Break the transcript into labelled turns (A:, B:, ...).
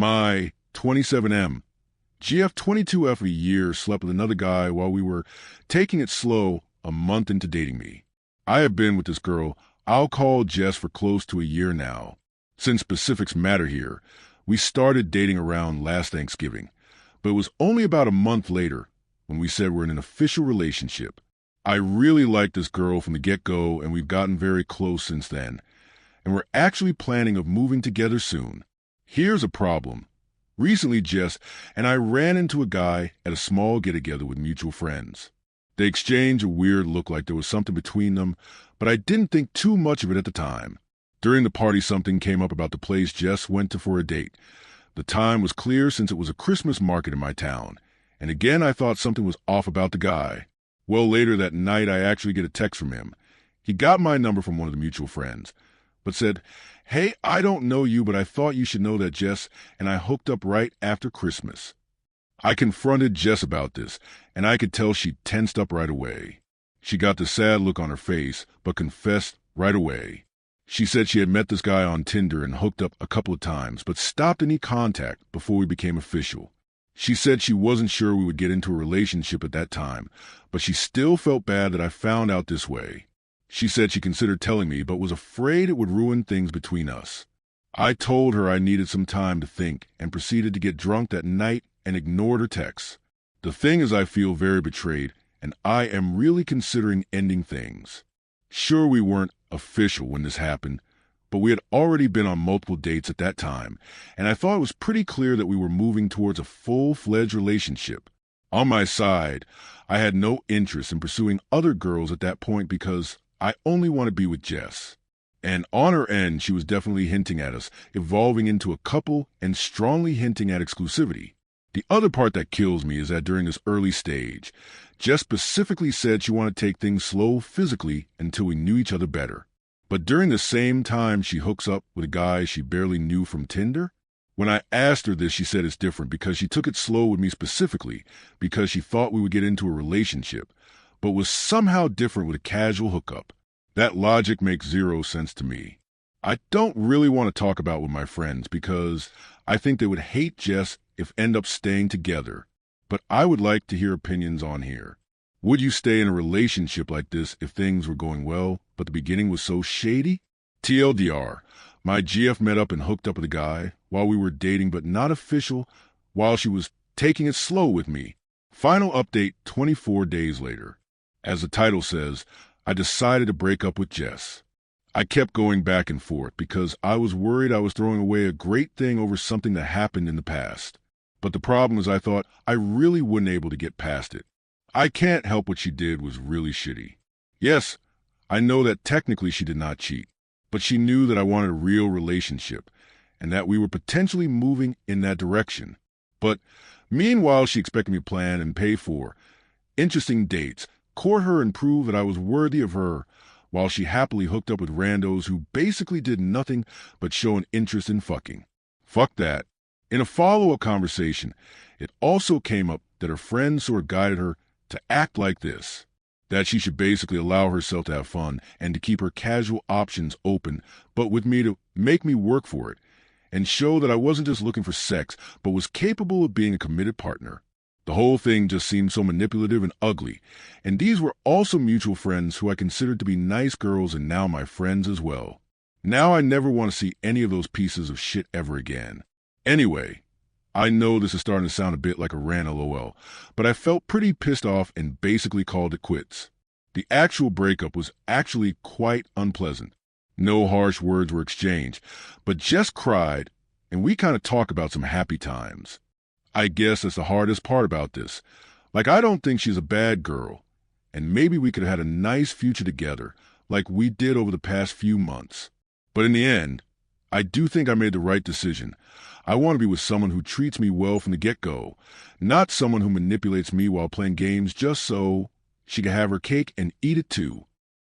A: My 27M, GF22F a year slept with another guy while we were taking it slow a month into dating me. I have been with this girl I'll call Jess for close to a year now. Since specifics matter here, we started dating around last Thanksgiving, but it was only about a month later when we said we're in an official relationship. I really liked this girl from the get-go, and we've gotten very close since then, and we're actually planning of moving together soon. Here's a problem. Recently, Jess and I ran into a guy at a small get-together with mutual friends. They exchanged a weird look like there was something between them, but I didn't think too much of it at the time. During the party, something came up about the place Jess went to for a date. The time was clear since it was a Christmas market in my town, and again I thought something was off about the guy. Well, later that night I actually get a text from him. He got my number from one of the mutual friends, but said, "Hey, I don't know you, but I thought you should know that Jess and I hooked up right after Christmas." I confronted Jess about this, and I could tell she tensed up right away. She got the sad look on her face, but confessed right away. She said she had met this guy on Tinder and hooked up a couple of times, but stopped any contact before we became official. She said she wasn't sure we would get into a relationship at that time, but she still felt bad that I found out this way. She said she considered telling me, but was afraid it would ruin things between us. I told her I needed some time to think and proceeded to get drunk that night and ignored her texts. The thing is, I feel very betrayed, and I am really considering ending things. Sure, we weren't official when this happened, but we had already been on multiple dates at that time, and I thought it was pretty clear that we were moving towards a full-fledged relationship. On my side, I had no interest in pursuing other girls at that point because I only want to be with Jess. And on her end, she was definitely hinting at us, evolving into a couple and strongly hinting at exclusivity. The other part that kills me is that during this early stage, Jess specifically said she wanted to take things slow physically until we knew each other better. But during the same time, she hooks up with a guy she barely knew from Tinder. When I asked her this, she said it's different because she took it slow with me specifically because she thought we would get into a relationship, but was somehow different with a casual hookup. That logic makes zero sense to me. I don't really want to talk about with my friends because I think they would hate Jess if end up staying together, but I would like to hear opinions on here. Would you stay in a relationship like this if things were going well, but the beginning was so shady? TLDR, my GF met up and hooked up with a guy while we were dating but not official while she was taking it slow with me. Final update 24 days later. As the title says, I decided to break up with Jess. I kept going back and forth because I was worried I was throwing away a great thing over something that happened in the past. But the problem is I thought I really wasn't able to get past it. I can't help what she did was really shitty. Yes, I know that technically she did not cheat, but she knew that I wanted a real relationship and that we were potentially moving in that direction. But meanwhile, she expected me to plan and pay for interesting dates, court her and prove that I was worthy of her, while she happily hooked up with randos who basically did nothing but show an interest in fucking. Fuck that. In a follow-up conversation, it also came up that her friends sort of guided her to act like this, that she should basically allow herself to have fun and to keep her casual options open, but with me to make me work for it, and show that I wasn't just looking for sex, but was capable of being a committed partner. The whole thing just seemed so manipulative and ugly, and these were also mutual friends who I considered to be nice girls and now my friends as well. Now I never want to see any of those pieces of shit ever again. Anyway, I know this is starting to sound a bit like a rant LOL, but I felt pretty pissed off and basically called it quits. The actual breakup was actually quite unpleasant. No harsh words were exchanged, but Jess cried, and we kind of talked about some happy times. I guess that's the hardest part about this. Like, I don't think she's a bad girl, and maybe we could have had a nice future together, like we did over the past few months. But in the end, I do think I made the right decision. I want to be with someone who treats me well from the get-go, not someone who manipulates me while playing games just so she can have her cake and eat it too.